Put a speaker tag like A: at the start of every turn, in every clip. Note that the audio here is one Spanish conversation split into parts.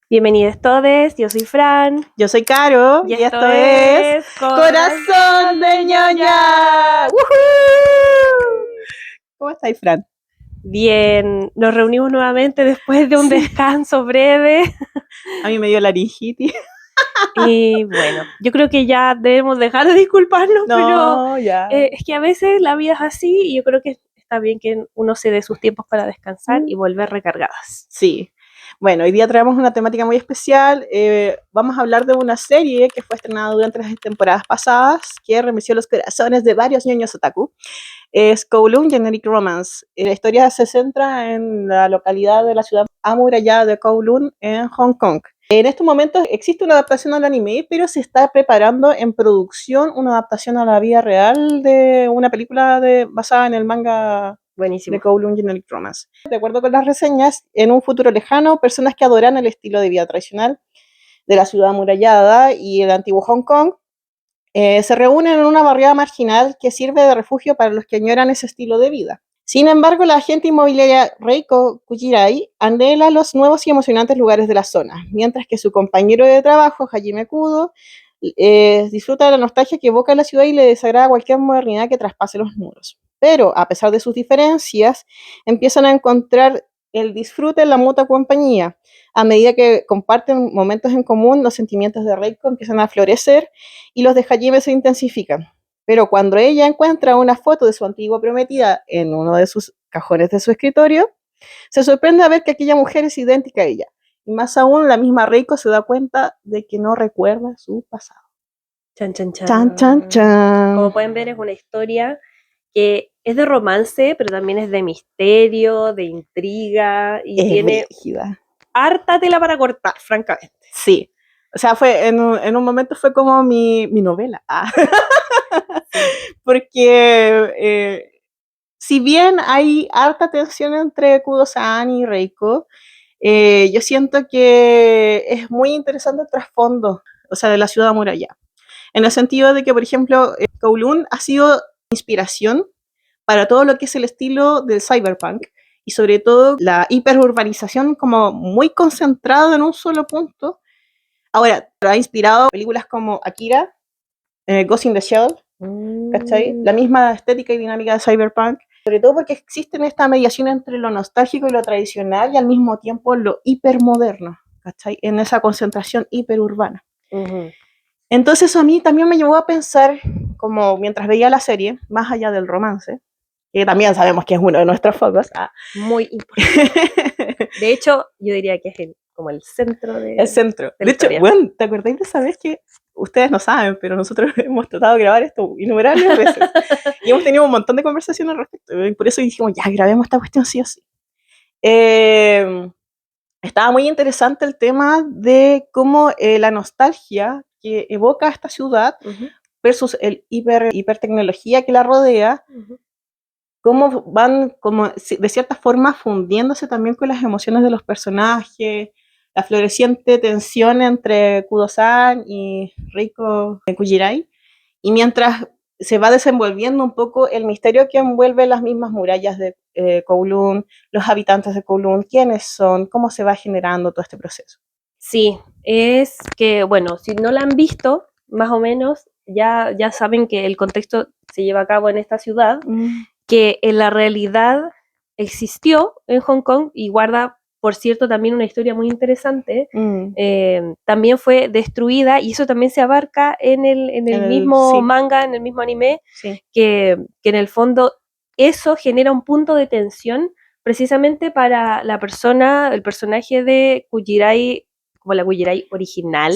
A: Bienvenidos todos, yo soy Fran.
B: Yo soy Caro
A: y
B: y esto es Corazón de Ñoña. ¡Woohoo! ¿Cómo estáis, Fran?
A: Bien, nos reunimos nuevamente después de un descanso breve.
B: A mí me dio laringitis.
A: Y bueno, yo creo que ya debemos dejar de disculparnos, pero
B: ya.
A: Es que a veces la vida es así y yo creo que está bien que uno se dé sus tiempos para descansar y volver recargadas.
B: Sí. Bueno, hoy día traemos una temática muy especial. Vamos a hablar de una serie que fue estrenada durante las temporadas pasadas, que remeció los corazones de varios ñoños otaku. Es Kowloon Generic Romance. La historia se centra en la localidad de la ciudad amurallada de Kowloon en Hong Kong. En estos momentos existe una adaptación al anime, pero se está preparando en producción una adaptación a la vida real de una película basada en el manga
A: Buenísimo.
B: de Kowloon Generic Romance. De acuerdo con las reseñas, en un futuro lejano, personas que adoran el estilo de vida tradicional de la ciudad amurallada y el antiguo Hong Kong se reúnen en una barriada marginal que sirve de refugio para los que añoran ese estilo de vida. Sin embargo, la agente inmobiliaria Reiko Kujirai anhela los nuevos y emocionantes lugares de la zona, mientras que su compañero de trabajo, Hajime Kudo, disfruta de la nostalgia que evoca la ciudad y le desagrada cualquier modernidad que traspase los muros. Pero, a pesar de sus diferencias, empiezan a encontrar el disfrute en la mutua compañía. A medida que comparten momentos en común, los sentimientos de Reiko empiezan a florecer y los de Hajime se intensifican. Pero cuando ella encuentra una foto de su antigua prometida en uno de sus cajones de su escritorio, se sorprende a ver que aquella mujer es idéntica a ella. Y más aún, la misma Reiko se da cuenta de que no recuerda su pasado.
A: Chan, chan, chan.
B: Chan, chan, chan.
A: Como pueden ver, es una historia que es de romance, pero también es de misterio, de intriga, y
B: es
A: tiene
B: brígida.
A: Harta tela para cortar, francamente.
B: Sí. O sea, fue en un momento fue como mi novela. Sí. Porque si bien hay harta tensión entre Kudo-san y Reiko, yo siento que es muy interesante el trasfondo, o sea, de la ciudad amurallada. En el sentido de que, por ejemplo, Kowloon ha sido inspiración para todo lo que es el estilo del cyberpunk y sobre todo la hiperurbanización como muy concentrada en un solo punto. Ahora, ha inspirado películas como Akira, Ghost in the Shell, ¿cachai? La misma estética y dinámica de cyberpunk, sobre todo porque existe esta mediación entre lo nostálgico y lo tradicional y al mismo tiempo lo hipermoderno, ¿cachai? En esa concentración hiperurbana. Entonces eso a mí también me llevó a pensar, como mientras veía la serie, más allá del romance, que también sabemos que es uno de nuestros focos.
A: Muy importante. De hecho, yo diría que es como el centro de...
B: El centro. De hecho, bueno, ¿te acordáis de esa vez que ustedes no saben, pero nosotros hemos tratado de grabar esto innumerables veces y hemos tenido un montón de conversaciones al respecto, y por eso dijimos, ya, grabemos esta cuestión sí o sí. Estaba muy interesante el tema de cómo la nostalgia que evoca esta ciudad versus el hipertecnología que la rodea, cómo van como de cierta forma fundiéndose también con las emociones de los personajes, la floreciente tensión entre Kudo-san y Reiko Kujirai, y mientras se va desenvolviendo un poco el misterio que envuelve las mismas murallas de Kowloon, los habitantes de Kowloon, quiénes son, cómo se va generando todo este proceso.
A: Sí, es que, bueno, si no la han visto, más o menos, ya saben que el contexto se lleva a cabo en esta ciudad, que en la realidad existió en Hong Kong y guarda, por cierto, también una historia muy interesante. También fue destruida y eso también se abarca en el mismo manga, en el mismo anime, que en el fondo eso genera un punto de tensión precisamente para la persona, el personaje de Kujirai, como la Kujirai original.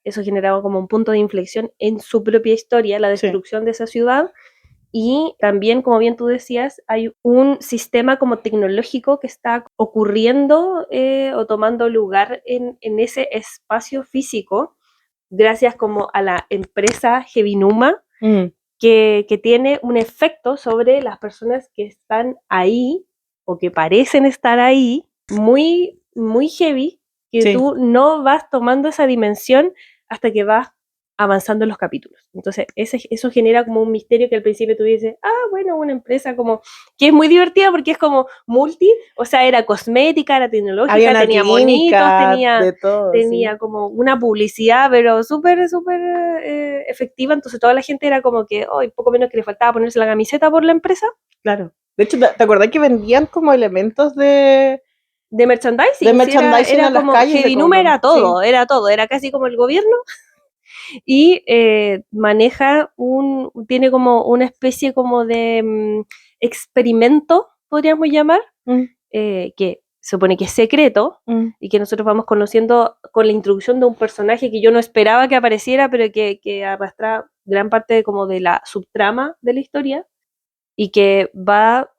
A: Eso generaba como un punto de inflexión en su propia historia, la destrucción de esa ciudad. Y también, como bien tú decías, hay un sistema como tecnológico que está ocurriendo o tomando lugar en ese espacio físico, gracias como a la empresa Heavinuma, que tiene un efecto sobre las personas que están ahí o que parecen estar ahí, muy, muy heavy, que tú no vas tomando esa dimensión hasta que vas avanzando en los capítulos. Entonces, eso genera como un misterio que al principio tú dices, bueno, una empresa como que es muy divertida porque es como multi, o sea, era cosmética, era tecnológica, tenía monitos,
B: de todo,
A: tenía como una publicidad, pero súper, súper efectiva. Entonces, toda la gente era como que, poco menos que le faltaba ponerse la camiseta por la empresa.
B: Claro. De hecho, ¿te acordás que vendían como elementos de
A: merchandising?
B: De merchandising
A: era
B: en las
A: como
B: calles de
A: Heavy era todo,
B: sí.
A: era todo, era casi como el gobierno. Y tiene como una especie como de experimento, podríamos llamar, que se supone que es secreto y que nosotros vamos conociendo con la introducción de un personaje que yo no esperaba que apareciera, pero que arrastra gran parte como de la subtrama de la historia y que va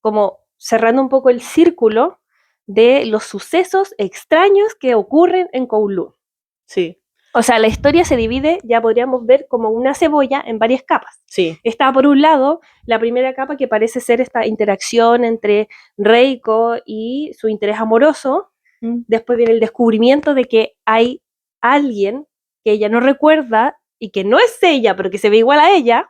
A: como cerrando un poco el círculo de los sucesos extraños que ocurren en Kowloon.
B: Sí.
A: O sea, la historia se divide, ya podríamos ver, como una cebolla en varias capas.
B: Sí.
A: Está por un lado la primera capa que parece ser esta interacción entre Reiko y su interés amoroso. Después viene el descubrimiento de que hay alguien que ella no recuerda y que no es ella, pero que se ve igual a ella.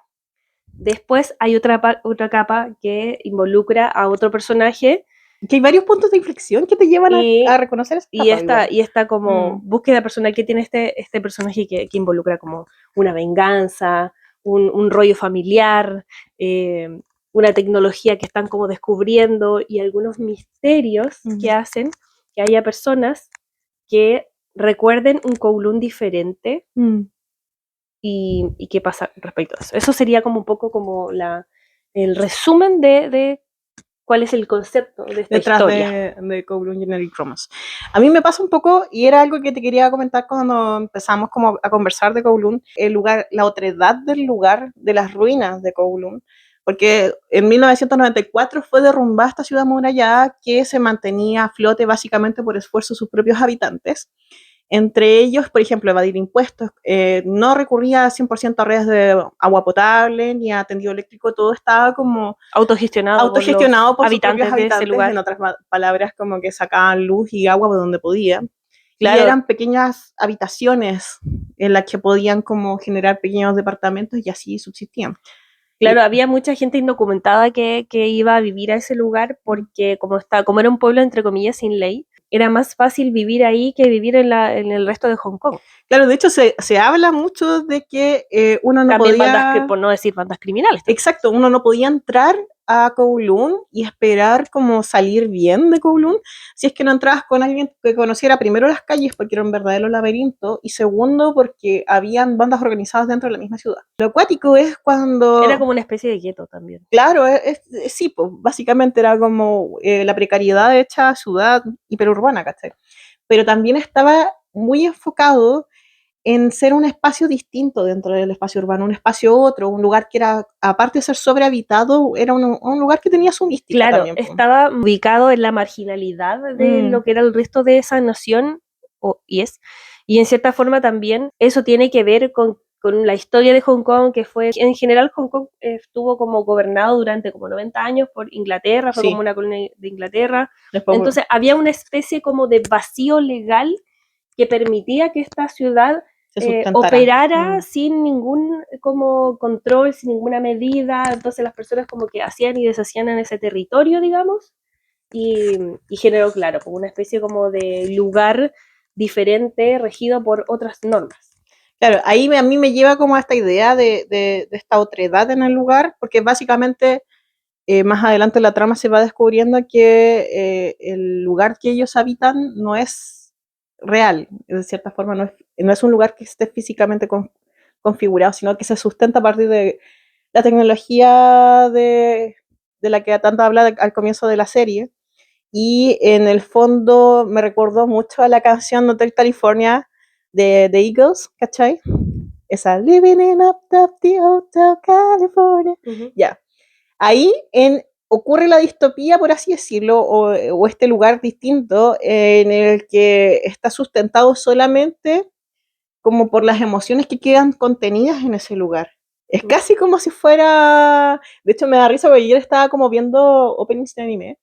A: Después hay otra capa que involucra a otro personaje.
B: Que hay varios puntos de inflexión que te llevan a reconocer esa capa.
A: Y esta como búsqueda personal que tiene este personaje que involucra como una venganza, un rollo familiar, una tecnología que están como descubriendo y algunos misterios que hacen que haya personas que recuerden un Kowloon diferente. Y qué pasa respecto a eso. Eso sería como un poco como el resumen de cuál es el concepto de esta historia.
B: De Kowloon Generic Romance. A mí me pasa un poco, y era algo que te quería comentar cuando empezamos como a conversar de Kowloon, el lugar, la otredad del lugar, de las ruinas de Kowloon, porque en 1994 fue derrumbada esta ciudad amurallada que se mantenía a flote básicamente por esfuerzo de sus propios habitantes. Entre ellos, por ejemplo, evadir impuestos, no recurría 100% a redes de agua potable ni a tendido eléctrico, todo estaba como
A: autogestionado
B: por sus propios habitantes,
A: de ese lugar.
B: En otras palabras, como que sacaban luz y agua por donde podían.
A: Claro.
B: Y eran pequeñas habitaciones en las que podían como generar pequeños departamentos y así subsistían.
A: Claro, había mucha gente indocumentada que iba a vivir a ese lugar porque como era un pueblo entre comillas sin ley, era más fácil vivir ahí que vivir en el resto de Hong Kong.
B: Claro, de hecho se habla mucho de que uno no
A: también
B: podía...
A: por no decir bandas criminales.
B: También. Exacto, uno no podía entrar a Kowloon y esperar como salir bien de Kowloon si es que no entrabas con alguien que conociera primero las calles porque era un verdadero laberinto y segundo porque habían bandas organizadas dentro de la misma ciudad. Lo acuático es cuando...
A: Era como una especie de gueto también.
B: Claro, sí, pues básicamente era como la precariedad hecha ciudad hiperurbana, ¿cachai? Pero también estaba muy enfocado en ser un espacio distinto dentro del espacio urbano, un espacio otro, un lugar que era, aparte de ser sobrehabitado, era un lugar que tenía su mística.
A: Claro,
B: también.
A: Estaba ubicado en la marginalidad de lo que era el resto de esa nación, y en cierta forma también eso tiene que ver con la historia de Hong Kong, que fue, en general Hong Kong estuvo como gobernado durante como 90 años por Inglaterra, fue como una colonia de Inglaterra. Entonces había una especie como de vacío legal que permitía que esta ciudad operara sin ningún como control, sin ninguna medida. Entonces las personas como que hacían y deshacían en ese territorio, digamos, y generó, claro, como una especie como de lugar diferente regido por otras normas.
B: Claro, ahí a mí me lleva como a esta idea de esta otredad en el lugar, porque básicamente más adelante en la trama se va descubriendo que el lugar que ellos habitan no es real, de cierta forma no es un lugar que esté físicamente configurado, sino que se sustenta a partir de la tecnología de la que tanto habla al comienzo de la serie. Y en el fondo me recordó mucho a la canción Hotel California de The Eagles, ¿cachai? Esa Living in Up the Hotel California. Ya. Ahí ocurre la distopía, por así decirlo, o este lugar distinto en el que está sustentado solamente como por las emociones que quedan contenidas en ese lugar. Es casi como si fuera... De hecho, me da risa porque ayer estaba como viendo openings de anime.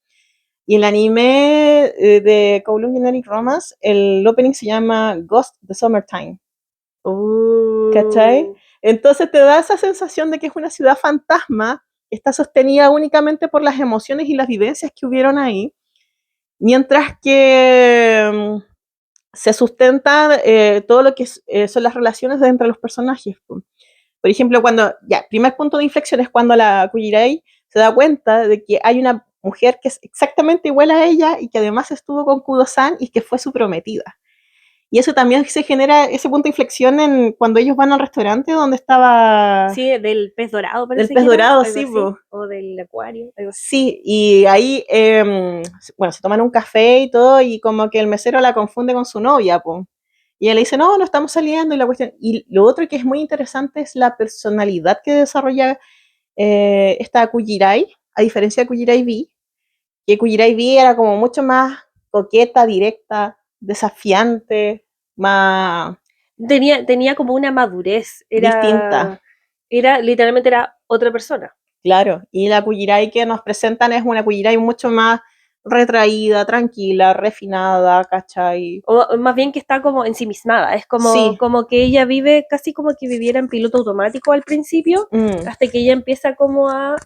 B: Y el anime de Kowloon Generic Romance, el opening se llama Ghost the Summertime. ¿Cachai? Entonces te da esa sensación de que es una ciudad fantasma, que está sostenida únicamente por las emociones y las vivencias que hubieron ahí, mientras que se sustenta todo lo que son las relaciones entre los personajes. Por ejemplo, primer punto de inflexión es cuando la Kujirai se da cuenta de que hay una mujer que es exactamente igual a ella y que además estuvo con Kudo-san y que fue su prometida. Y eso también se genera ese punto de inflexión en cuando ellos van al restaurante donde estaba...
A: Sí, del pez dorado, parece.
B: Del pez dorado, sí.
A: O del acuario.
B: Sí, y ahí, bueno, se toman un café y todo, y como que el mesero la confunde con su novia, po. Y ella le dice, no estamos saliendo, y la cuestión... Y lo otro que es muy interesante es la personalidad que desarrolla esta Kujirai, a diferencia de Kujirai V, que Kujirai V era como mucho más coqueta, directa, desafiante, más...
A: Tenía como una madurez.
B: Distinta.
A: Literalmente era otra persona.
B: Claro, y la Kujirai que nos presentan es una Kujirai mucho más retraída, tranquila, refinada, ¿cachai?
A: O más bien que está como ensimismada. Es como que ella vive casi como que viviera en piloto automático al principio, hasta que ella empieza como a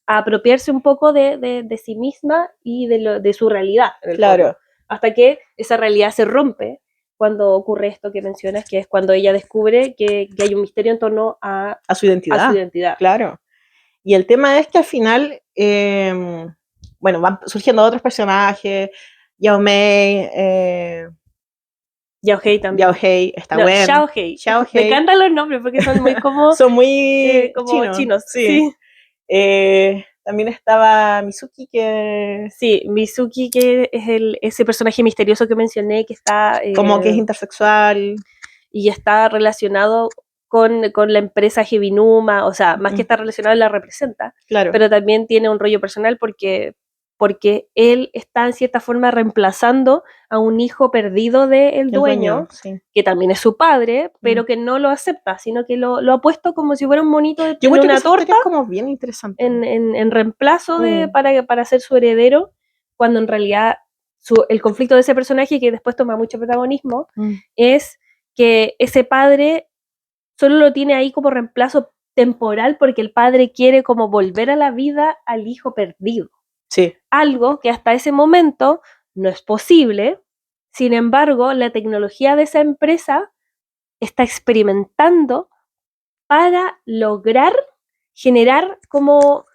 A: apropiarse un poco de sí misma y de su realidad.
B: Claro.
A: Hasta que esa realidad se rompe cuando ocurre esto que mencionas, que es cuando ella descubre que hay un misterio en torno a
B: su identidad. Claro. Y el tema es que al final, bueno, van surgiendo otros personajes, Yao Mei,
A: Yao Hei también.
B: Yao Hei, está bueno.
A: Xiao Hei. Me encantan los nombres porque son muy como...
B: son muy
A: como chinos.
B: Sí. También estaba Mizuki, que...
A: Sí, Mizuki, que es ese personaje misterioso que mencioné, que está...
B: como que es intersexual.
A: Y está relacionado con la empresa Heavinuma, o sea, más que está relacionado, la representa.
B: Claro.
A: Pero también tiene un rollo personal porque él está en cierta forma reemplazando a un hijo perdido del dueño,
B: sí.
A: que también es su padre, pero que no lo acepta, sino que lo ha puesto como si fuera un monito de una torta.
B: Es como bien interesante.
A: En reemplazo para ser su heredero, cuando en realidad el conflicto de ese personaje, que después toma mucho protagonismo, es que ese padre solo lo tiene ahí como reemplazo temporal porque el padre quiere como volver a la vida al hijo perdido.
B: Sí.
A: Algo que hasta ese momento no es posible. Sin embargo, la tecnología de esa empresa está experimentando para lograr generar como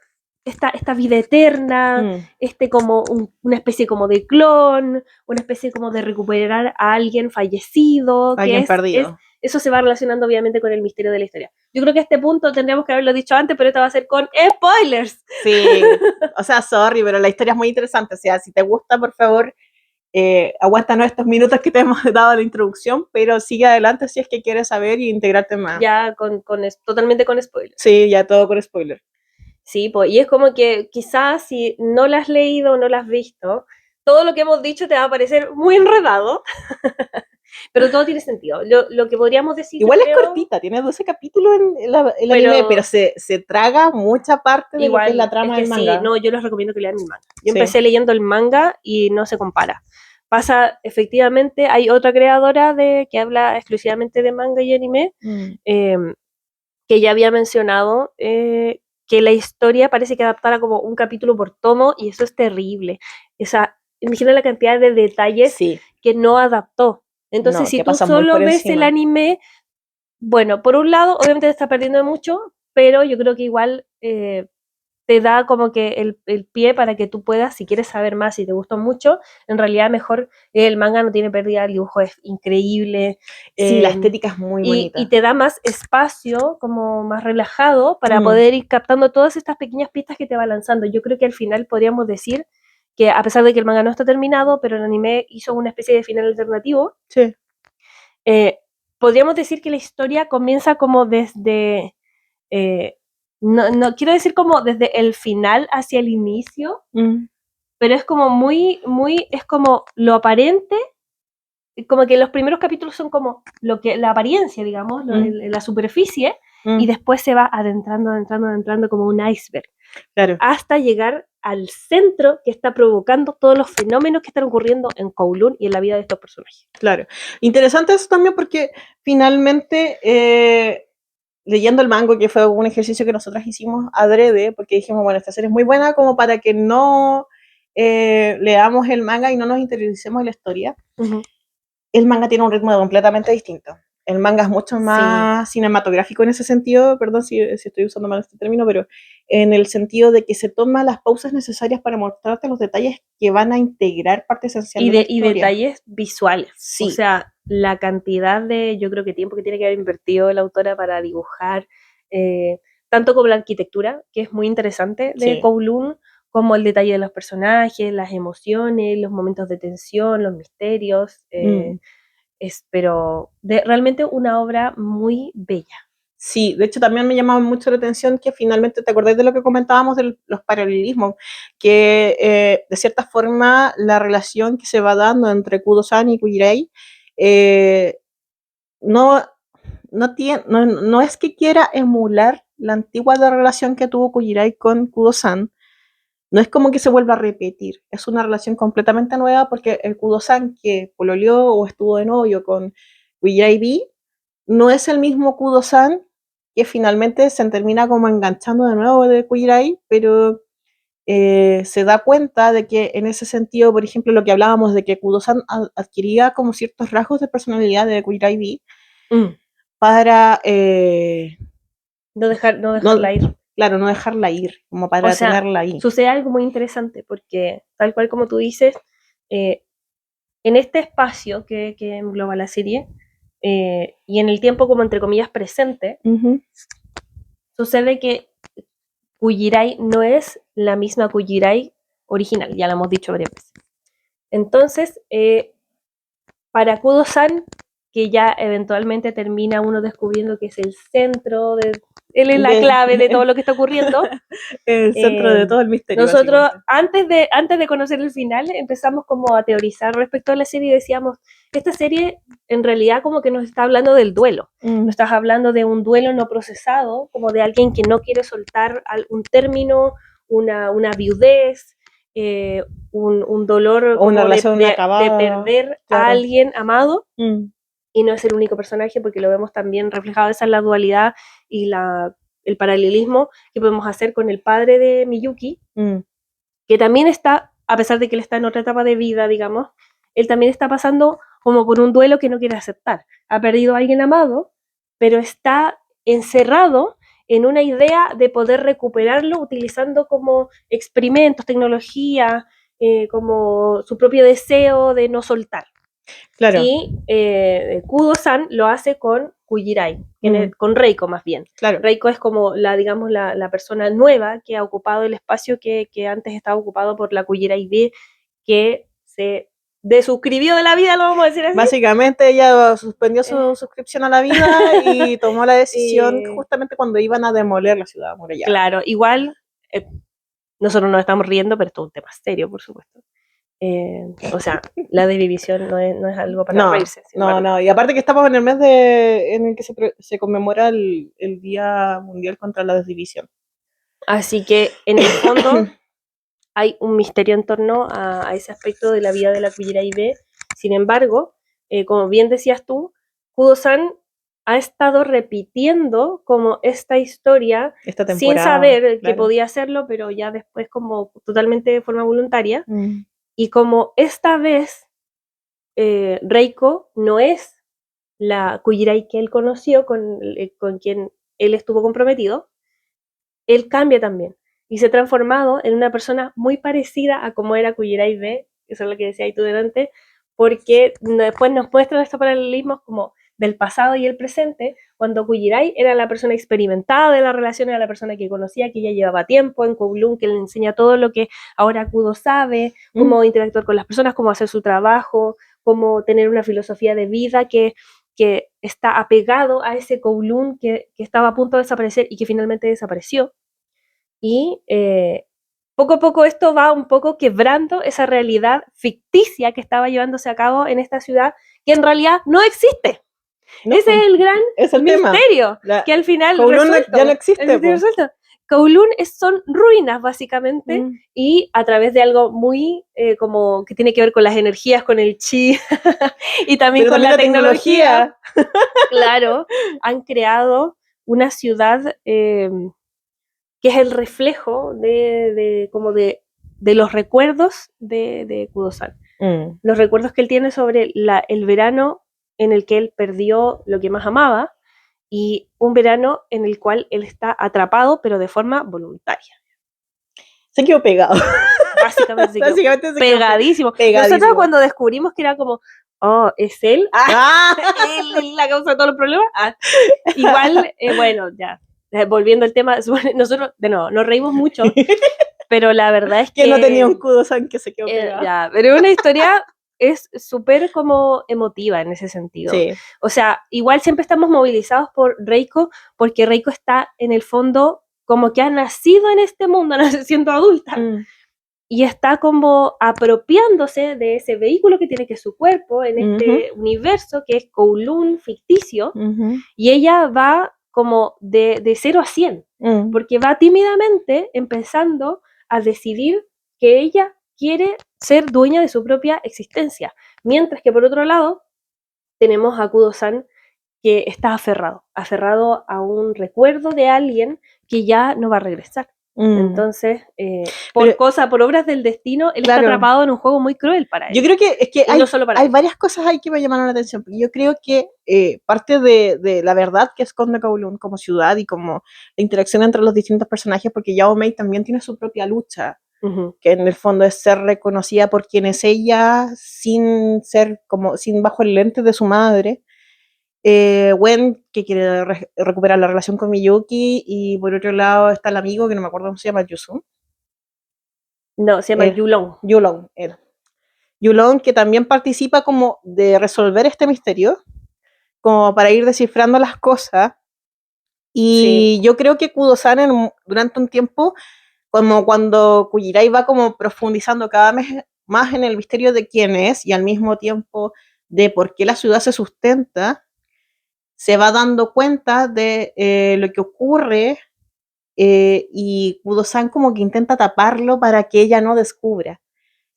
A: esta vida eterna, como una especie como de clon, una especie como de recuperar a alguien fallecido.
B: Alguien perdido.
A: Eso se va relacionando obviamente con el misterio de la historia. Yo creo que a este punto tendríamos que haberlo dicho antes, pero esto va a ser con spoilers.
B: Sí, o sea, sorry, pero la historia es muy interesante. O sea, si te gusta, por favor, aguántanos estos minutos que te hemos dado la introducción, pero sigue adelante si es que quieres saber y integrarte más.
A: Ya totalmente con spoilers.
B: Sí, ya todo con spoilers.
A: Sí, pues, y es como que quizás si no la has leído o no la has visto, todo lo que hemos dicho te va a parecer muy enredado, pero todo tiene sentido. Lo que podríamos decir...
B: Igual es cortita, tiene 12 capítulos en el anime, pero se traga mucha parte de lo que es la trama del manga.
A: Sí, no, yo les recomiendo que lean el manga. Yo empecé leyendo el manga y no se compara. Pasa, efectivamente, hay otra creadora que habla exclusivamente de manga y anime, que ya había mencionado que la historia parece que adaptara como un capítulo por tomo, y eso es terrible. Imagina la cantidad de detalles que no adaptó. Entonces, si tú solo ves el anime, bueno, por un lado, obviamente te está perdiendo mucho, pero yo creo que igual te da como que el pie para que tú puedas, si quieres saber más, si te gustó mucho, en realidad mejor, el manga no tiene pérdida, el dibujo es increíble.
B: Sí, la estética es muy bonita.
A: Y te da más espacio, como más relajado, para poder ir captando todas estas pequeñas pistas que te va lanzando. Yo creo que al final podríamos decir que, a pesar de que el manga no está terminado, pero el anime hizo una especie de final alternativo.
B: Sí.
A: Podríamos decir que la historia comienza como desde... no quiero decir como desde el final hacia el inicio, pero es como es como lo aparente, como que los primeros capítulos son como la apariencia, digamos, la superficie, y después se va adentrando como un iceberg,
B: claro,
A: hasta llegar al centro que está provocando todos los fenómenos que están ocurriendo en Kowloon y en la vida de estos personajes.
B: Claro. Interesante eso también porque finalmente, leyendo el manga, que fue un ejercicio que nosotras hicimos adrede, porque dijimos, bueno, esta serie es muy buena como para que no leamos el manga y no nos interioricemos en la historia. El manga tiene un ritmo completamente distinto. El manga es mucho más cinematográfico en ese sentido, perdón si estoy usando mal este término, pero en el sentido de que se toman las pausas necesarias para mostrarte los detalles que van a integrar parte esencial de la historia.
A: Y detalles visuales. Sí. O sea, la cantidad de, yo creo que tiempo que tiene que haber invertido la autora para dibujar, tanto como la arquitectura, que es muy interesante de Kowloon, como el detalle de los personajes, las emociones, los momentos de tensión, los misterios. Pero realmente una obra muy bella.
B: Sí, de hecho también me llamaba mucho la atención que finalmente, ¿te acordás de lo que comentábamos de los paralelismos? Que de cierta forma la relación que se va dando entre Kudo-san y Kujirai no es que quiera emular la antigua relación que tuvo Kujirai con Kudo-san, no es como que se vuelva a repetir, es una relación completamente nueva porque el Kudo-san que pololeó o estuvo de novio con Kujirai no es el mismo Kudo-san que finalmente se termina como enganchando de nuevo de Kujirai, pero se da cuenta de que en ese sentido, por ejemplo, lo que hablábamos de que Kudo-san adquiría como ciertos rasgos de personalidad de Kujirai para
A: no dejarla ir.
B: Claro, no dejarla ir, como para tenerla ahí.
A: Sucede algo muy interesante, porque tal cual como tú dices, en este espacio que engloba la serie, y en el tiempo como entre comillas presente, sucede que Kujirai no es la misma Kujirai original, ya lo hemos dicho varias veces. Entonces, para Kudo-san, que ya eventualmente termina uno descubriendo que es el centro de... Él es la clave de todo lo que está ocurriendo.
B: El centro de todo el misterio.
A: Nosotros, antes de conocer el final, empezamos como a teorizar respecto a la serie y decíamos, esta serie en realidad como que nos está hablando del duelo. Nos estás hablando de un duelo no procesado, como de alguien que no quiere soltar un término, una viudez, un dolor
B: o una relación
A: de perder a alguien amado. Y no es el único personaje, porque lo vemos también reflejado, esa es la dualidad y el paralelismo que podemos hacer con el padre de Miyuki, que también está, a pesar de que él está en otra etapa de vida, digamos, él también está pasando como por un duelo que no quiere aceptar. Ha perdido a alguien amado, pero está encerrado en una idea de poder recuperarlo utilizando como experimentos, tecnología, como su propio deseo de no soltar. Claro. Y Kudo-san lo hace con Kujirai, con Reiko más bien. Claro. Reiko es como la persona nueva que ha ocupado el espacio que antes estaba ocupado por la Kujirai B, que se desuscribió de la vida, lo vamos a decir así.
B: Básicamente ella suspendió su suscripción a la vida y tomó la decisión justamente cuando iban a demoler la ciudad amurallada.
A: Claro, igual nosotros nos estamos riendo, pero esto es un tema serio, por supuesto. O sea, la división no es algo para reírse.
B: No, y aparte que estamos en el mes en el que se conmemora el Día Mundial contra la Desdivisión.
A: Así que, en el fondo, hay un misterio en torno a ese aspecto de la vida de la Kujirai B. Sin embargo, como bien decías tú, Kudo-san ha estado repitiendo como esta historia sin saber que podía hacerlo, pero ya después como totalmente de forma voluntaria. Y como esta vez Reiko no es la Kujirai que él conoció, con quien él estuvo comprometido, él cambia también y se ha transformado en una persona muy parecida a como era Kujirai B, eso es lo que decía ahí tú delante, porque después nos muestran estos paralelismos como del pasado y el presente, cuando Kujirai era la persona experimentada de la relación, era la persona que conocía, que ya llevaba tiempo en Kowloon, que le enseña todo lo que ahora Kudo sabe, cómo interactuar con las personas, cómo hacer su trabajo, cómo tener una filosofía de vida que está apegado a ese Kowloon que estaba a punto de desaparecer y que finalmente desapareció. Y poco a poco esto va un poco quebrando esa realidad ficticia que estaba llevándose a cabo en esta ciudad, que en realidad no existe. No, ese es el gran misterio, que al final
B: Kowloon ya no existe.
A: Kowloon son ruinas, básicamente, y a través de algo muy como que tiene que ver con las energías, con el chi, y también
B: Pero
A: con
B: también
A: la tecnología, claro, han creado una ciudad que es el reflejo como de los recuerdos de Kudo-san. Los recuerdos que él tiene sobre el verano en el que él perdió lo que más amaba, y un verano en el cual él está atrapado, pero de forma voluntaria.
B: Se quedó pegado.
A: Básicamente se pegadísimo. Nosotros cuando descubrimos que era como, oh, ¿es él? Él la causa de todos los problemas. Igual, bueno, ya, volviendo al tema, nosotros, de nuevo, nos reímos mucho, pero la verdad es que...
B: no tenía un Kudo-san que se quedó pegado.
A: Ya, pero una historia es súper como emotiva en ese sentido.
B: Sí.
A: O sea, igual siempre estamos movilizados por Reiko, porque Reiko está en el fondo como que ha nacido en este mundo, siendo adulta, y está como apropiándose de ese vehículo que tiene, que es su cuerpo, en este universo que es Kowloon ficticio, y ella va como de 0 a 100, porque va tímidamente empezando a decidir que ella quiere ser dueña de su propia existencia, mientras que por otro lado tenemos a Kudo-san, que está aferrado a un recuerdo de alguien que ya no va a regresar. Entonces, por obras del destino, él está atrapado en un juego muy cruel para él.
B: Yo creo que hay varias cosas ahí que me llamaron la atención. Yo creo que parte de la verdad que esconde Kowloon como ciudad y como la interacción entre los distintos personajes, porque Yao Mei también tiene su propia lucha, que en el fondo es ser reconocida por quien es ella, sin bajo el lente de su madre. Wen, que quiere recuperar la relación con Miyuki, y por otro lado está el amigo que no me acuerdo cómo se llama, Yusun.
A: No, se llama Yulong.
B: Yulong, que también participa como de resolver este misterio, como para ir descifrando las cosas. Y yo creo que Kudo-san durante un tiempo, como cuando Kujirai va como profundizando cada vez más en el misterio de quién es, y al mismo tiempo de por qué la ciudad se sustenta, se va dando cuenta de lo que ocurre, y Kudo-san como que intenta taparlo para que ella no descubra.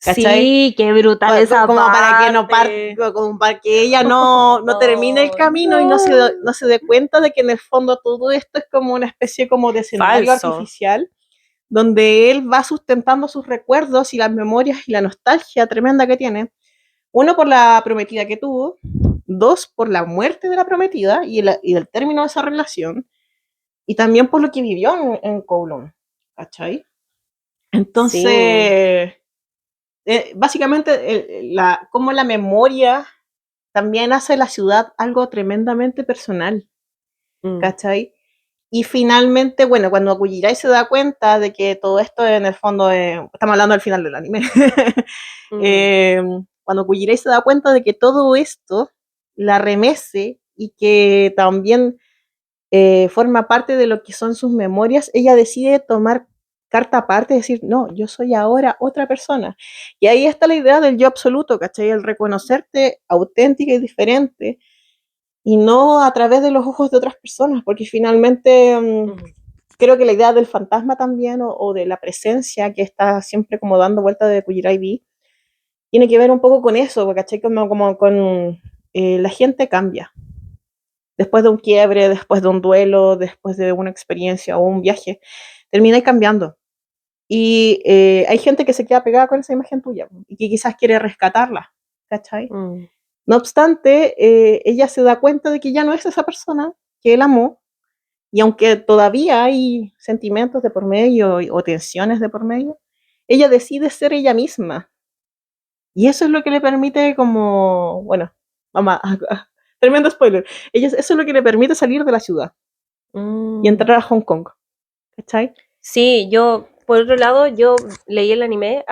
B: ¿Cachai?
A: Sí, qué brutal esa
B: como
A: parte.
B: Como para que ella no termine el camino y no se dé cuenta de que en el fondo todo esto es como una especie como de escenario artificial, donde él va sustentando sus recuerdos y las memorias y la nostalgia tremenda que tiene. Uno, por la prometida que tuvo. Dos, por la muerte de la prometida y el término de esa relación. Y también por lo que vivió en Kowloon. ¿Cachai? Entonces, básicamente, como la memoria también hace la ciudad algo tremendamente personal. ¿Cachai? Y finalmente, bueno, cuando Kujirai se da cuenta de que todo esto en el fondo, estamos hablando del final del anime, cuando Kujirai se da cuenta de que todo esto la remece y que también forma parte de lo que son sus memorias, ella decide tomar carta aparte y decir, no, yo soy ahora otra persona. Y ahí está la idea del yo absoluto, ¿cachai? El reconocerte auténtica y diferente, y no a través de los ojos de otras personas, porque finalmente creo que la idea del fantasma también, o de la presencia que está siempre como dando vuelta de Kujirai B, tiene que ver un poco con eso, ¿cachai? Como con la gente cambia. Después de un quiebre, después de un duelo, después de una experiencia o un viaje, termina cambiando. Y hay gente que se queda pegada con esa imagen tuya y que quizás quiere rescatarla, ¿cachai? No obstante, ella se da cuenta de que ya no es esa persona que él amó, y aunque todavía hay sentimientos de por medio o tensiones de por medio, ella decide ser ella misma. Y eso es lo que le permite como, bueno, mamá, tremendo spoiler, eso es lo que le permite salir de la ciudad y entrar a Hong Kong. ¿Cachai?
A: Sí, por otro lado, yo leí el anime,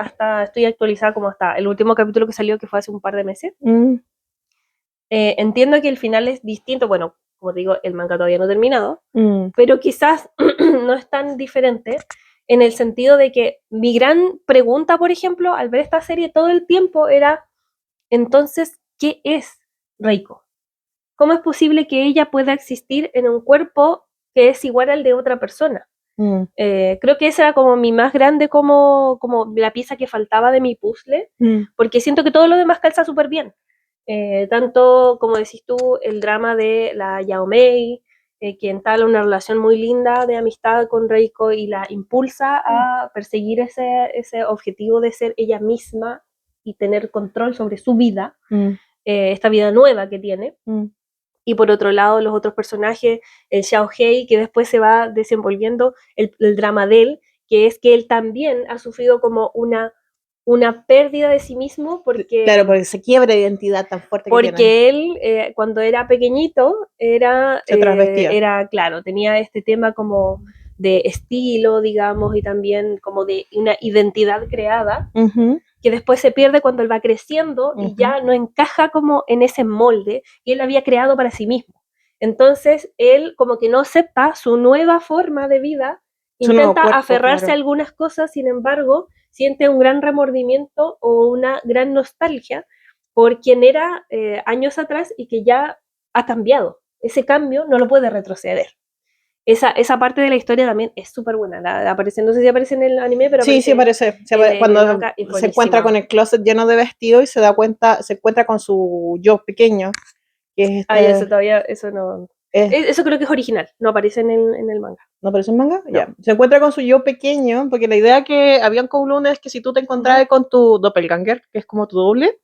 A: estoy actualizada como hasta el último capítulo que salió, que fue hace un par de meses. Entiendo que el final es distinto, bueno, como te digo, el manga todavía no ha terminado, pero quizás no es tan diferente, en el sentido de que mi gran pregunta, por ejemplo, al ver esta serie todo el tiempo era, entonces, ¿qué es Reiko? ¿Cómo es posible que ella pueda existir en un cuerpo que es igual al de otra persona? Creo que esa era como mi más grande, como la pieza que faltaba de mi puzzle, porque siento que todo lo demás calza súper bien. Tanto, como decís tú, el drama de la Yao Mei, que entabla una relación muy linda de amistad con Reiko y la impulsa a perseguir ese objetivo de ser ella misma y tener control sobre su vida, esta vida nueva que tiene. Y por otro lado, los otros personajes, el Xiao Hei, que después se va desenvolviendo el drama de él, que es que él también ha sufrido como una pérdida de sí mismo, porque...
B: Claro, porque se quiebra identidad tan fuerte que tiene.
A: Porque él, cuando era pequeñito,
B: se transvestía.
A: Era, claro, tenía este tema como de estilo, digamos, y también como de una identidad creada, que después se pierde cuando él va creciendo y ya no encaja como en ese molde que él había creado para sí mismo. Entonces, él como que no acepta su nueva forma de vida, intenta cuerpo, aferrarse a algunas cosas, sin embargo, siente un gran remordimiento o una gran nostalgia por quien era años atrás y que ya ha cambiado. Ese cambio no lo puede retroceder. Esa parte de la historia también es súper buena. Aparece, no sé si aparece en el anime, pero
B: sí, aparece. Cuando se encuentra con el closet lleno de vestidos y se encuentra con su yo pequeño. Que es
A: eso todavía, eso no. Eso creo que es original, no aparece en el manga.
B: ¿No aparece en manga? No. Ya. Se encuentra con su yo pequeño, porque la idea que habían Kowloon es que si tú te encontrabas con tu doppelganger, que es como tu doble,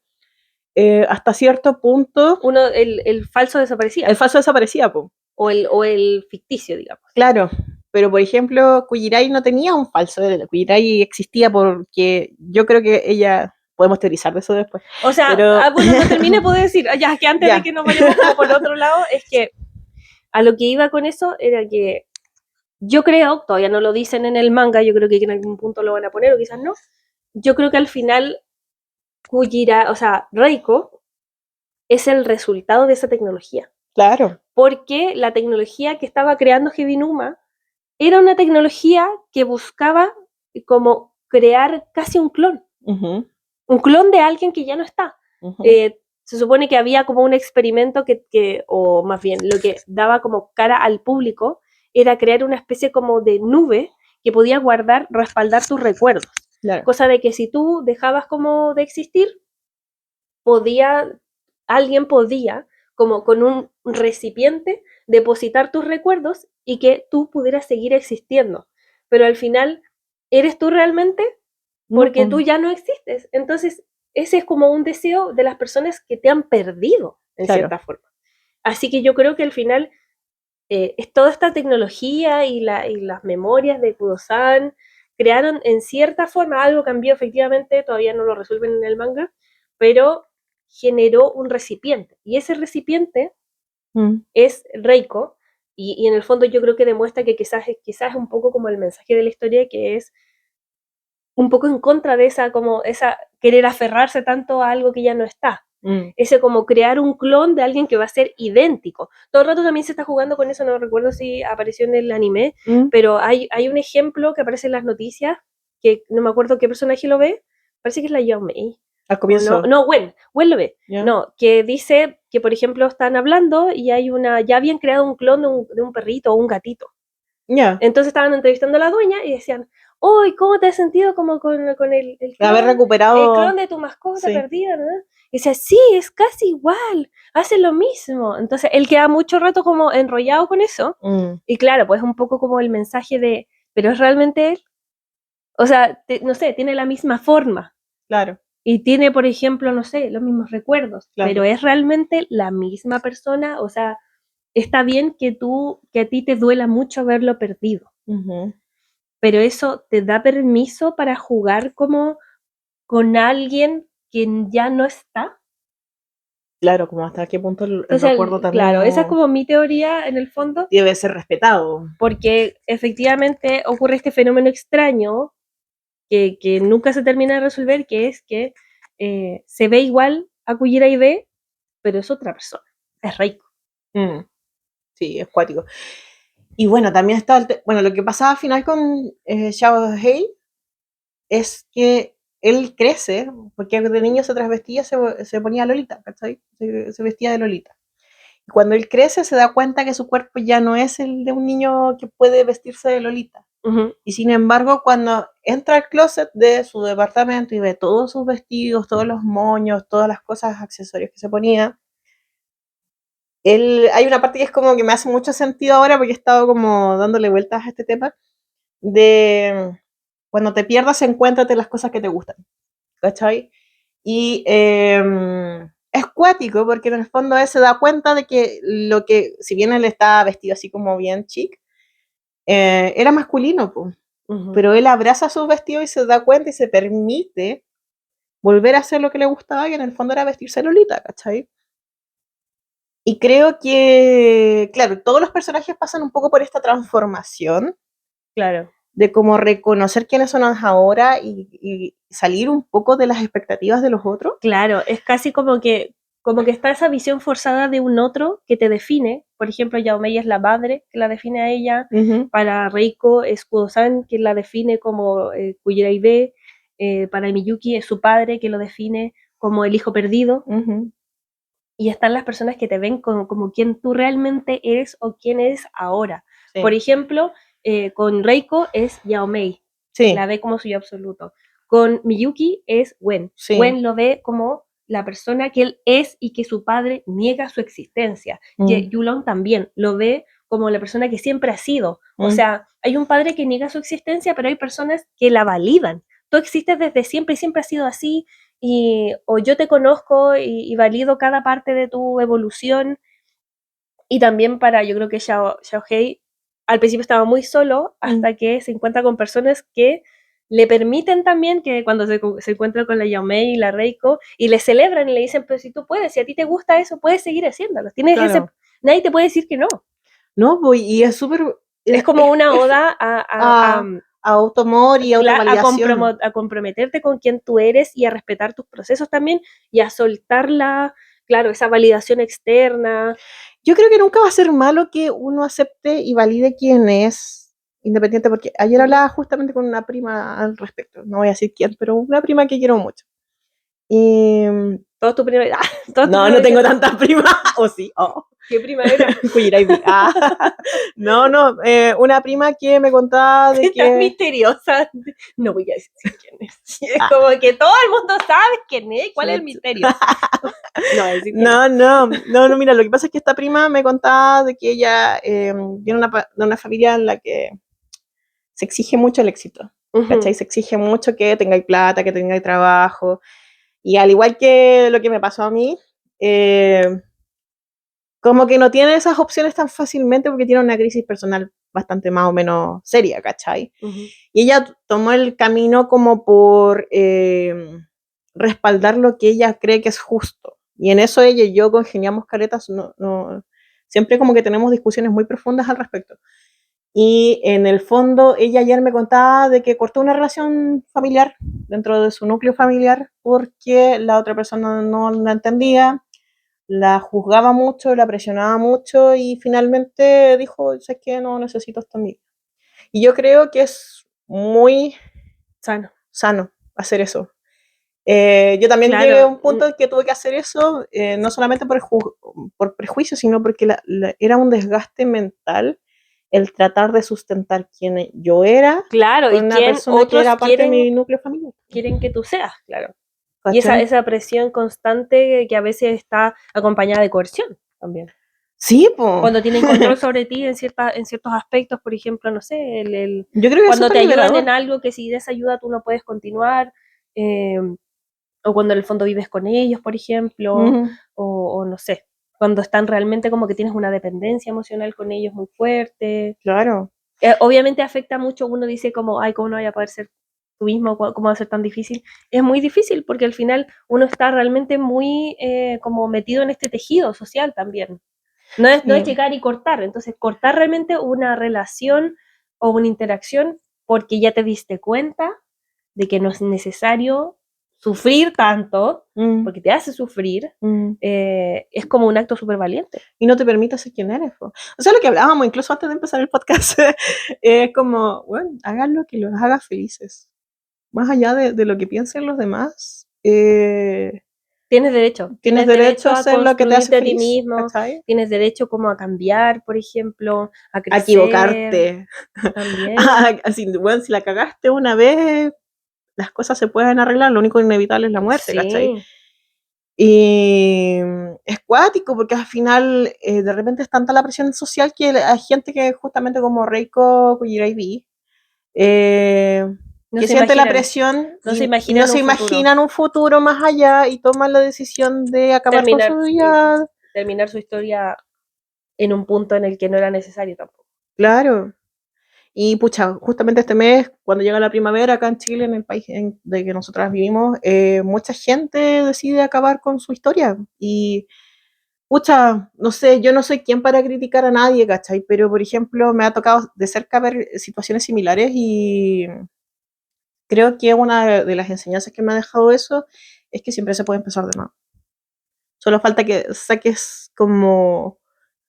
B: hasta cierto punto...
A: el falso desaparecía.
B: El falso desaparecía, po.
A: O el ficticio, digamos.
B: Claro, pero por ejemplo, Kujirai no tenía un falso, Kujirai existía porque yo creo que ella... Podemos teorizar de eso después.
A: O sea, bueno, no termine, puedo decir, ya que antes de que nos vayamos como por otro lado, es que a lo que iba con eso era que yo creo, todavía no lo dicen en el manga, yo creo que en algún punto lo van a poner o quizás no, yo creo que al final Reiko es el resultado de esa tecnología.
B: Claro.
A: Porque la tecnología que estaba creando Heavinuma era una tecnología que buscaba como crear casi un clon. Un clon de alguien que ya no está. Se supone que había como un experimento o más bien, lo que daba como cara al público era crear una especie como de nube que podía respaldar tus recuerdos. Claro. Cosa de que si tú dejabas como de existir, alguien podía, como con un recipiente, depositar tus recuerdos y que tú pudieras seguir existiendo. Pero al final, ¿eres tú realmente? Porque tú ya no existes. Entonces, ese es como un deseo de las personas que te han perdido, en cierta forma. Así que yo creo que al final es toda esta tecnología y las memorias de Kudo-san crearon en cierta forma, algo cambió efectivamente, todavía no lo resuelven en el manga, pero generó un recipiente. Y ese recipiente es Reiko, y en el fondo yo creo que demuestra que quizás es un poco como el mensaje de la historia, que es un poco en contra de esa querer aferrarse tanto a algo que ya no está. Ese como crear un clon de alguien que va a ser idéntico. Todo el rato también se está jugando con eso, no recuerdo si apareció en el anime, pero hay un ejemplo que aparece en las noticias, que no me acuerdo qué personaje lo ve, parece que es la Yao Mei.
B: Al comienzo.
A: No, Gwen lo ve. Yeah. No, que dice que, por ejemplo, están hablando y ya habían creado un clon de un perrito o un gatito.
B: Yeah.
A: Entonces estaban entrevistando a la dueña y decían, ¡Uy! ¿Cómo te has sentido como con el clon,
B: haber recuperado
A: el clon de tu mascota perdida, ¿no? Y dice, sí, es casi igual, hace lo mismo. Entonces él queda mucho rato como enrollado con eso. Y claro, pues un poco como el mensaje de, ¿pero es realmente él? O sea, no sé, tiene la misma forma.
B: Claro.
A: Y tiene, por ejemplo, no sé, los mismos recuerdos. Claro. Pero es realmente la misma persona. O sea, está bien que a ti te duela mucho haberlo perdido. Pero eso te da permiso para jugar como con alguien que ya no está.
B: Claro, como hasta qué punto el recuerdo también.
A: Claro, esa es como mi teoría en el fondo.
B: Debe ser respetado.
A: Porque efectivamente ocurre este fenómeno extraño que nunca se termina de resolver, que es que se ve igual a Kujirai B, pero es otra persona, es Reiko.
B: Sí, es cuático. Y bueno, también está, lo que pasaba al final con Xiao Hei es que él crece, porque de niño se transvestía, se ponía Lolita, ¿cachai? Se vestía de Lolita. Y cuando él crece se da cuenta que su cuerpo ya no es el de un niño que puede vestirse de Lolita, Y sin embargo, cuando entra al closet de su departamento y ve todos sus vestidos, todos los moños, todas las cosas, accesorios que se ponía, hay una parte que es como que me hace mucho sentido ahora porque he estado como dándole vueltas a este tema de cuando te pierdas, encuéntrate las cosas que te gustan, ¿cachai? Y es cuático porque en el fondo él se da cuenta de que lo que, si bien él estaba vestido así como bien chic, era masculino, pues. Pero él abraza sus vestidos y se da cuenta y se permite volver a hacer lo que le gustaba, y en el fondo era vestirse Lolita, ¿cachai? Y creo que, claro, todos los personajes pasan un poco por esta transformación.
A: Claro.
B: De cómo reconocer quiénes son ahora y salir un poco de las expectativas de los otros.
A: Claro, es casi como que está esa visión forzada de un otro que te define. Por ejemplo, Yaomei es la madre que la define a ella. Para Reiko es Kudo-san, que la define como Kujirai-be. Para Miyuki es su padre que lo define como el hijo perdido. Y están las personas que te ven como quien tú realmente eres o quién eres ahora. Sí. Por ejemplo, con Reiko es Yaomei. Sí. La ve como su yo absoluto. Con Miyuki es Gwen. Sí. Gwen lo ve como la persona que él es y que su padre niega su existencia. Yulong también lo ve como la persona que siempre ha sido. O sea, hay un padre que niega su existencia, pero hay personas que la validan. Tú existes desde siempre y siempre has sido así, o yo te conozco y valido cada parte de tu evolución. Y también yo creo que Xiaohei al principio estaba muy solo hasta que se encuentra con personas que le permiten también, que cuando se encuentra con la Yaomei y la Reiko, y le celebran y le dicen, pero si tú puedes, si a ti te gusta eso, puedes seguir haciéndolo. Claro. Nadie te puede decir que no.
B: No, y es súper...
A: Es como una oda
B: a autoamor y autovalidación.
A: A comprometerte con quien tú eres y a respetar tus procesos también y a soltarla, claro, esa validación externa.
B: Yo creo que nunca va a ser malo que uno acepte y valide quién es, independiente, porque ayer hablaba justamente con una prima al respecto, no voy a decir quién, pero una prima que quiero mucho. Y...
A: ¿Todos tus primas?
B: No tengo tantas primas. ¿O sí? Oh.
A: ¿Qué prima era?
B: No, una prima que me contaba de que...
A: Tan misteriosa. No voy a decir quién es. Es como que todo el mundo sabe quién es. ¿Cuál es el misterio?
B: No, mira, lo que pasa es que esta prima me contaba de que ella viene de una familia en la que se exige mucho el éxito, ¿cachai? Se exige mucho que tengáis plata, que tengáis trabajo, y al igual que lo que me pasó a mí, como que no tiene esas opciones tan fácilmente porque tiene una crisis personal bastante más o menos seria, ¿cachai? Y ella tomó el camino como por respaldar lo que ella cree que es justo. Y en eso ella y yo congeniamos caretas, siempre como que tenemos discusiones muy profundas al respecto. Y en el fondo ella ayer me contaba de que cortó una relación familiar dentro de su núcleo familiar porque la otra persona no la entendía, la juzgaba mucho, la presionaba mucho y finalmente dijo, ¿sabes qué? No necesito esto en mí. Y yo creo que es muy sano hacer eso. Yo también llegué a un punto en que tuve que hacer eso, no solamente por prejuicio, sino porque era un desgaste mental el tratar de sustentar quién yo era,
A: claro,
B: con una persona que era parte de mi núcleo familiar.
A: Quieren que tú seas, claro. ¿Cachai? Y esa presión constante que a veces está acompañada de coerción también.
B: Sí, pues.
A: Cuando tienen control sobre ti en ciertos aspectos, por ejemplo, no sé,
B: yo creo que
A: cuando te ayudan en algo que si des ayuda tú no puedes continuar, o cuando en el fondo vives con ellos, por ejemplo, o no sé, cuando están realmente como que tienes una dependencia emocional con ellos muy fuerte.
B: Claro.
A: Obviamente afecta mucho, uno dice como, ay, ¿cómo no voy a poder ser tú mismo? ¿Cómo va a ser tan difícil? Es muy difícil porque al final uno está realmente muy como metido en este tejido social también. No es llegar y cortar, entonces cortar realmente una relación o una interacción porque ya te diste cuenta de que no es necesario sufrir tanto, porque te hace sufrir, es como un acto súper valiente.
B: Y no te permite ser quien eres. O sea, lo que hablábamos incluso antes de empezar el podcast, es como, bueno, hagan lo que los haga felices. Más allá de lo que piensen los demás,
A: Tienes derecho.
B: Tienes derecho a hacer lo que te hace
A: construirte a ti
B: feliz,
A: mismo.
B: ¿cachai?
A: Tienes derecho como a cambiar, por ejemplo, a
B: A
A: crecer.
B: equivocarte.
A: También.
B: Así, bueno, si la cagaste una vez, las cosas se pueden arreglar, lo único inevitable es la muerte, ¿cachai?
A: Sí.
B: Y es cuático porque al final de repente es tanta la presión social que hay gente que justamente como Reiko Kujirabi
A: No
B: que
A: se
B: siente la
A: imaginan.
B: presión
A: No
B: y
A: se
B: no
A: imaginan
B: se
A: un futuro.
B: imaginan un futuro más allá y toman la decisión de acabar con su vida.
A: Terminar su historia en un punto en el que no era necesario tampoco.
B: Claro. Y pucha, justamente este mes, cuando llega la primavera acá en Chile, en el país de que nosotras vivimos, mucha gente decide acabar con su historia. Y pucha, no sé, yo no soy quien para criticar a nadie, ¿cachai? Pero, por ejemplo, me ha tocado de cerca ver situaciones similares y creo que una de las enseñanzas que me ha dejado eso es que siempre se puede empezar de nuevo. Solo falta que saques como,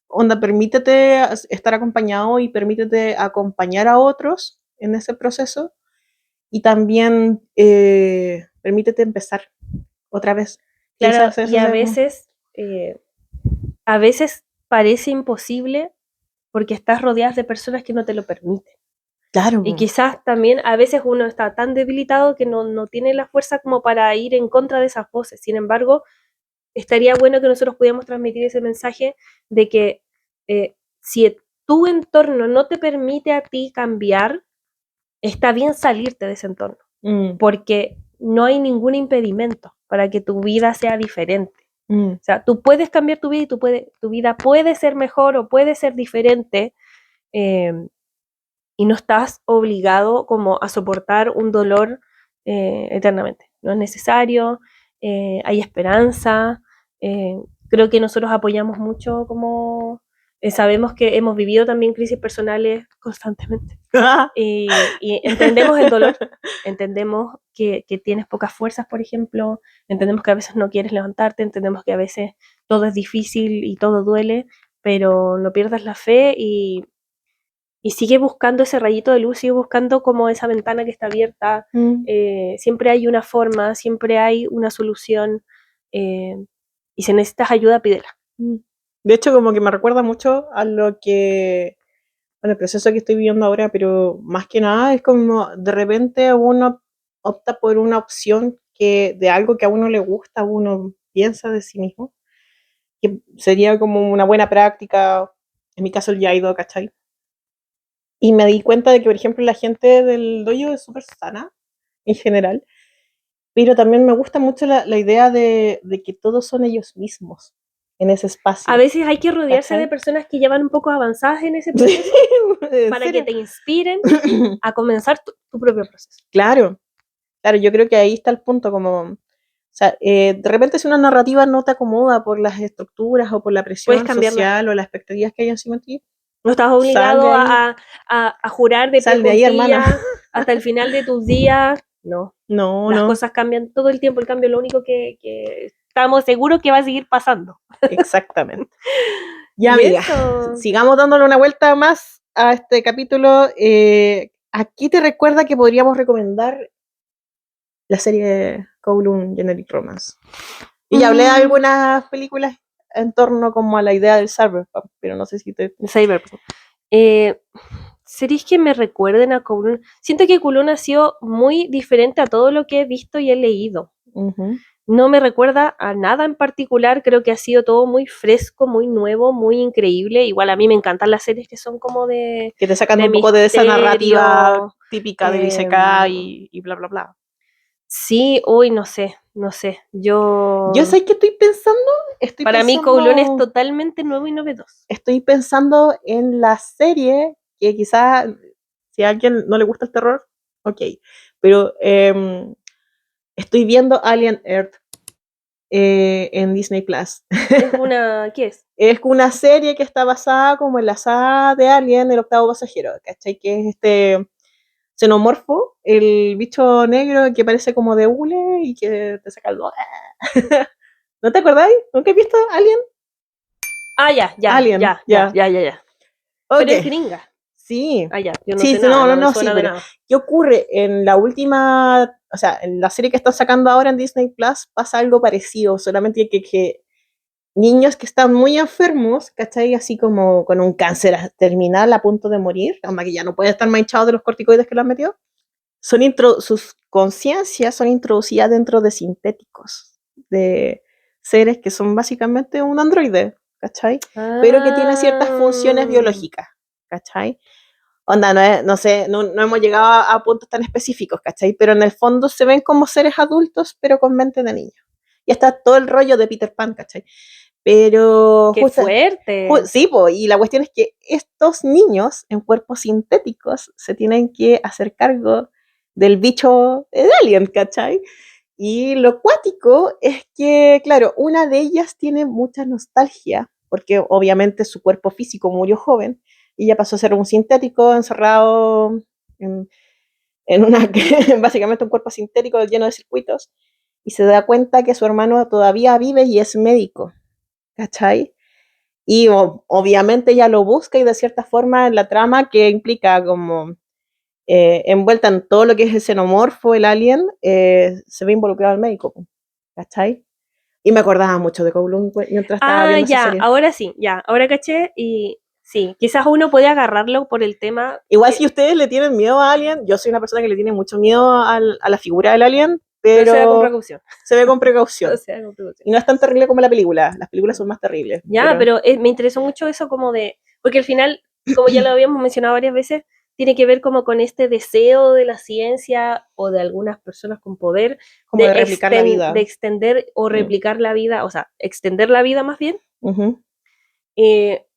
B: onda, permítete estar acompañado y permítete acompañar a otros en ese proceso y también permítete empezar otra vez.
A: Claro,
B: Quizás
A: y
B: eso sea...
A: a veces parece imposible porque estás rodeada de personas que no te lo permiten.
B: Claro.
A: Y quizás también a veces uno está tan debilitado que no tiene la fuerza como para ir en contra de esas voces. Sin embargo, estaría bueno que nosotros pudiéramos transmitir ese mensaje de que si tu entorno no te permite a ti cambiar, está bien salirte de ese entorno, porque no hay ningún impedimento para que tu vida sea diferente. O sea, tú puedes cambiar tu vida y tu vida puede ser mejor o puede ser diferente, y no estás obligado como a soportar un dolor eternamente. No es necesario, hay esperanza. Creo que nosotros apoyamos mucho como... sabemos que hemos vivido también crisis personales constantemente. Y entendemos el dolor, entendemos que tienes pocas fuerzas, por ejemplo, entendemos que a veces no quieres levantarte, entendemos que a veces todo es difícil y todo duele, pero no pierdas la fe y sigue buscando ese rayito de luz, sigue buscando como esa ventana que está abierta. Siempre hay una forma, siempre hay una solución, y si necesitas ayuda, pídela.
B: De hecho, como que me recuerda mucho a lo que, bueno, el proceso que estoy viviendo ahora, pero más que nada es como de repente uno opta por una opción que de algo que a uno le gusta, uno piensa de sí mismo, que sería como una buena práctica, en mi caso el Yaido, ¿cachai? Y me di cuenta de que, por ejemplo, la gente del dojo es súper sana, en general, pero también me gusta mucho la idea de que todos son ellos mismos en ese espacio.
A: A veces hay que rodearse
B: ¿cachai?
A: de personas que ya van un poco avanzadas en ese proceso para que te inspiren a comenzar tu propio proceso.
B: Claro, claro, yo creo que ahí está el punto, como, o sea, de repente si una narrativa no te acomoda por las estructuras o por la presión social o las expectativas que hay encima de ti,
A: no estás obligado a jurar de pie
B: juntilla
A: hasta el final de tus días. No. Las cosas cambian todo el tiempo. El cambio, lo único que estamos seguros que va a seguir pasando.
B: Exactamente. Ya, amiga, sigamos dándole una vuelta más a este capítulo. Aquí te recuerda que podríamos recomendar la serie Kowloon Generic Romance. Y ya hablé de algunas películas en torno como a la idea del cyberpunk, pero no sé si te...
A: Cyberpunk. Series que me recuerden a Kowloon. Siento que Kowloon ha sido muy diferente a todo lo que he visto y he leído. No me recuerda a nada en particular, creo que ha sido todo muy fresco, muy nuevo, muy increíble. Igual a mí me encantan las series que son como de...
B: Que te sacan un poco de esa narrativa típica del Isekai y bla, bla, bla.
A: Sí, uy, no sé. Yo
B: sé que estoy pensando...
A: Para mí Kowloon es totalmente nuevo y novedoso.
B: Estoy pensando en la serie que quizás, si a alguien no le gusta el terror, ok. Pero estoy viendo Alien Earth en Disney Plus.
A: ¿Qué es?
B: Es una serie que está basada como en la saga de Alien, el octavo pasajero, ¿cachai? Que es este xenomorfo, el bicho negro que parece como de hule y que te saca el... ¿No te acordáis? ¿Nunca has visto Alien?
A: Ah, ya.
B: Alien,
A: Ya.
B: Okay.
A: Pero es gringa.
B: Sí.
A: Ya, yo no
B: Sí,
A: sé
B: sí,
A: nada,
B: no,
A: me
B: no,
A: suena
B: sí,
A: de
B: pero
A: nada.
B: ¿qué ocurre? En la última, o sea, en la serie que están sacando ahora en Disney Plus pasa algo parecido, solamente que niños que están muy enfermos, ¿cachai? Así como con un cáncer terminal a punto de morir, onda que ya no pueden estar manchados de los corticoides que le han metido, sus conciencias son introducidas dentro de sintéticos, de seres que son básicamente un androide, ¿cachai? Pero que tiene ciertas funciones biológicas, ¿cachai? Onda, no sé, no hemos llegado a puntos tan específicos, ¿cachai? Pero en el fondo se ven como seres adultos, pero con mente de niños. Y está todo el rollo de Peter Pan, ¿cachai? Pero
A: ¡Qué fuerte!
B: sí, y la cuestión es que estos niños en cuerpos sintéticos se tienen que hacer cargo del bicho de Alien, ¿cachai? Y lo cuático es que, claro, una de ellas tiene mucha nostalgia, porque obviamente su cuerpo físico murió joven, y ya pasó a ser un sintético encerrado en, en una, básicamente un cuerpo sintético lleno de circuitos, y se da cuenta que su hermano todavía vive y es médico, ¿cachai? Y obviamente ella lo busca y de cierta forma en la trama que implica como envuelta en todo lo que es el xenomorfo, el alien, se ve involucrado el médico, ¿cachai? Y me acordaba mucho de Kowloon mientras estaba viendo esa
A: Ya,
B: serie.
A: ahora sí, ya, ahora caché y sí, quizás uno puede agarrarlo por el tema
B: Igual
A: que,
B: si ustedes le tienen miedo a Alien, yo soy una persona que le tiene mucho miedo a la figura del Alien,
A: pero sea con
B: pero
A: precaución,
B: se ve con precaución.
A: sea con precaución.
B: Y no es tan terrible como la película, las películas son más terribles.
A: Ya, pero me interesó mucho eso como de, porque al final, como ya lo habíamos mencionado varias veces, tiene que ver como con este deseo de la ciencia o de algunas personas con poder
B: como de replicar la vida.
A: de extender o replicar la vida, o sea, extender la vida más bien.
B: Uh-huh.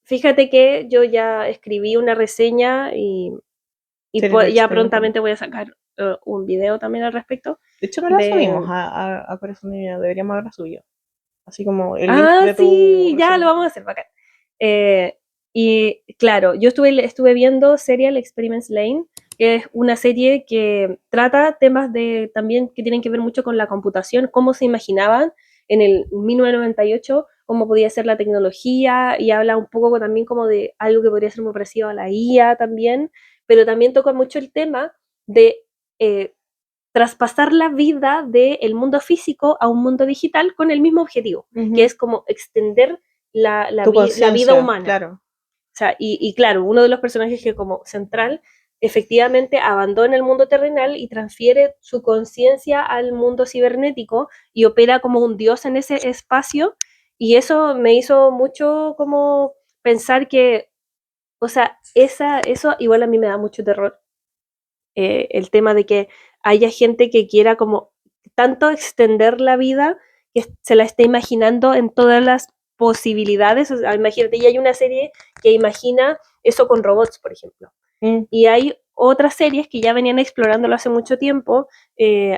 A: Fíjate que yo ya escribí una reseña y ya prontamente voy a sacar un video también al respecto.
B: De hecho, no la subimos a Corazón Divino, deberíamos haberla subido. Así como el link
A: Ah,
B: de tu
A: sí, ya lo
B: reseña.
A: vamos a hacer, bacán. Y claro, yo estuve viendo Serial Experiments Lane, que es una serie que trata temas de también que tienen que ver mucho con la computación, cómo se imaginaban en el 1998, cómo podía ser la tecnología, y habla un poco también como de algo que podría ser muy parecido a la IA también, pero también toca mucho el tema de traspasar la vida del mundo físico a un mundo digital con el mismo objetivo, que es como extender la vida humana.
B: Claro.
A: O sea, y claro, uno de los personajes que como central efectivamente abandona el mundo terrenal y transfiere su conciencia al mundo cibernético y opera como un dios en ese espacio, y eso me hizo mucho como pensar que, o sea, eso igual a mí me da mucho terror, el tema de que haya gente que quiera como tanto extender la vida que se la esté imaginando en todas las posibilidades. O sea, imagínate, y hay una serie que imagina eso con robots, por ejemplo. Y hay otras series que ya venían explorándolo hace mucho tiempo,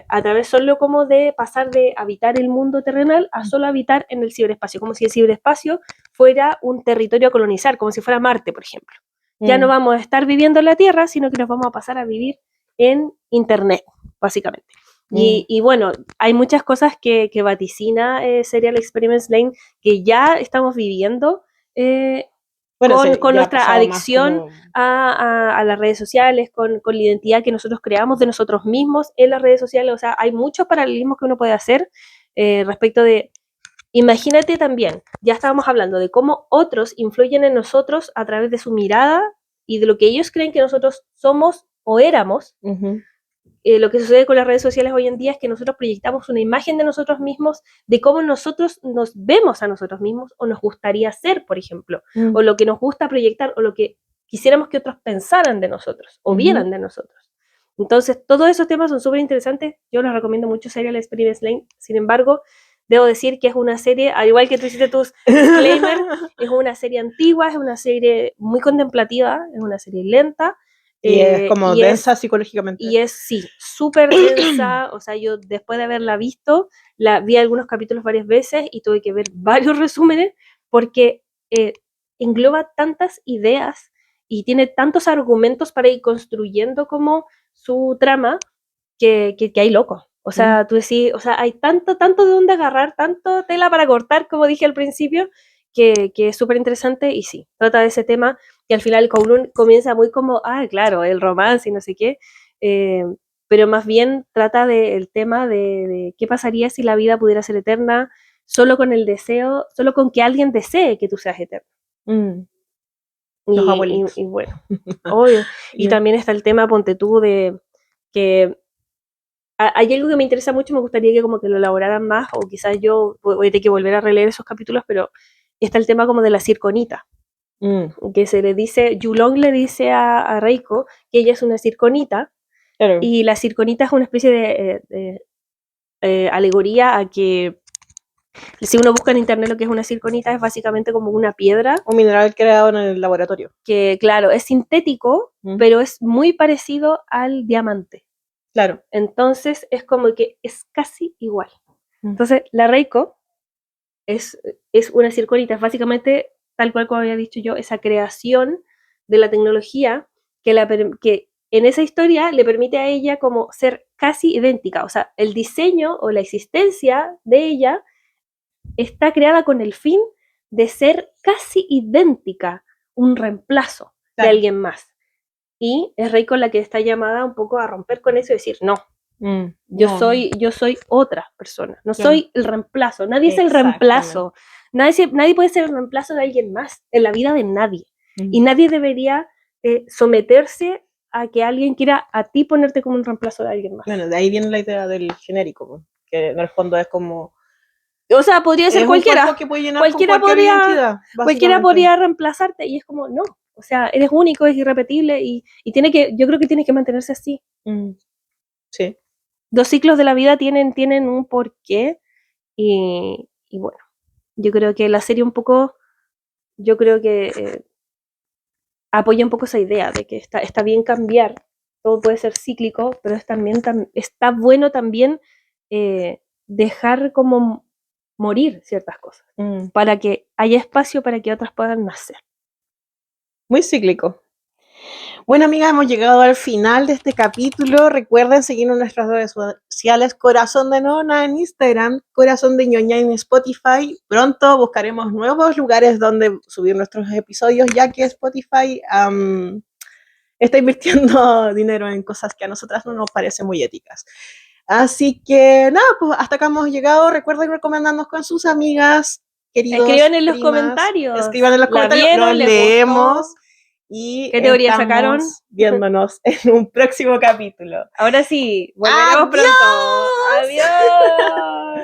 A: a través solo como de pasar de habitar el mundo terrenal a solo habitar en el ciberespacio, como si el ciberespacio fuera un territorio a colonizar, como si fuera Marte, por ejemplo. Ya no vamos a estar viviendo en la Tierra, sino que nos vamos a pasar a vivir en Internet, básicamente. Y bueno, hay muchas cosas que vaticina Serial Experiments Lane que ya estamos viviendo,
B: Bueno,
A: con
B: ya ha
A: nuestra
B: pasado más
A: adicción
B: como...
A: a las redes sociales, con la identidad que nosotros creamos de nosotros mismos en las redes sociales. O sea, hay muchos paralelismos que uno puede hacer respecto de, imagínate también, ya estábamos hablando de cómo otros influyen en nosotros a través de su mirada y de lo que ellos creen que nosotros somos o éramos. Lo que sucede con las redes sociales hoy en día es que nosotros proyectamos una imagen de nosotros mismos, de cómo nosotros nos vemos a nosotros mismos o nos gustaría ser, por ejemplo, o lo que nos gusta proyectar o lo que quisiéramos que otros pensaran de nosotros o vieran de nosotros. Entonces, todos esos temas son súper interesantes. Yo les recomiendo mucho Serial Experiments Lane. Sin embargo, debo decir que es una serie, al igual que tú hiciste tus disclaimers, es una serie antigua, es una serie muy contemplativa, es una serie lenta.
B: Y es como densa psicológicamente.
A: Y es, sí, súper densa. O sea, yo después de haberla visto, la vi algunos capítulos varias veces y tuve que ver varios resúmenes porque engloba tantas ideas y tiene tantos argumentos para ir construyendo como su trama que hay loco. O sea, tú decís, o sea, hay tanto de dónde agarrar, tanto tela para cortar, como dije al principio, que es súper interesante y sí, trata de ese tema que al final Kowloon comienza muy como, claro, el romance y no sé qué, pero más bien trata del tema de qué pasaría si la vida pudiera ser eterna solo con el deseo, solo con que alguien desee que tú seas eterno.
B: Los abuelitos.
A: Y bueno, obvio. Y también está el tema, ponte tú, de que hay algo que me interesa mucho, me gustaría que como que lo elaboraran más, o quizás yo voy a tener que volver a releer esos capítulos, pero está el tema como de la circonita, que se le dice, Yulong le dice a Reiko que ella es una circonita,
B: claro.
A: Y la circonita es una especie de alegoría a que si uno busca en internet lo que es una circonita, es básicamente como una piedra.
B: Un mineral creado en el laboratorio.
A: Que, claro, es sintético, pero es muy parecido al diamante.
B: Claro.
A: Entonces, es como que es casi igual. Entonces, la Reiko es una circonita, es básicamente, tal cual como había dicho yo, esa creación de la tecnología que en esa historia le permite a ella como ser casi idéntica. O sea, el diseño o la existencia de ella está creada con el fin de ser casi idéntica, un reemplazo de alguien más. Y es Reiko la que está llamada un poco a romper con eso y decir, no, yo soy otra persona, no soy el reemplazo, nadie es el reemplazo, nadie puede ser el reemplazo de alguien más en la vida de nadie. Y nadie debería someterse a que alguien quiera a ti ponerte como un reemplazo de alguien más.
B: Bueno, de ahí viene la idea del genérico, que en el fondo es como...
A: O sea, podría ser cualquiera.
B: Que puede llenar cualquiera
A: podría reemplazarte y es como, no. O sea, eres único, es irrepetible y yo creo que tienes que mantenerse así.
B: Sí.
A: Los ciclos de la vida tienen un porqué y bueno, yo creo que la serie un poco, yo creo que apoya un poco esa idea de que está bien cambiar, todo puede ser cíclico, pero está bueno también dejar como morir ciertas cosas, para que haya espacio para que otras puedan nacer.
B: Muy cíclico. Bueno, amigas, hemos llegado al final de este capítulo. Recuerden seguirnos en nuestras redes sociales, Corazón de Nona en Instagram, Corazón de Ñoña en Spotify. Pronto buscaremos nuevos lugares donde subir nuestros episodios, ya que Spotify está invirtiendo dinero en cosas que a nosotras no nos parecen muy éticas. Así que nada, pues hasta acá hemos llegado. Recuerden recomendarnos con sus amigas, queridos.
A: Escriban en los comentarios.
B: Los leemos. Y
A: ¿qué teoría sacaron?
B: Viéndonos en un próximo capítulo.
A: Ahora sí, volveremos pronto. Adiós.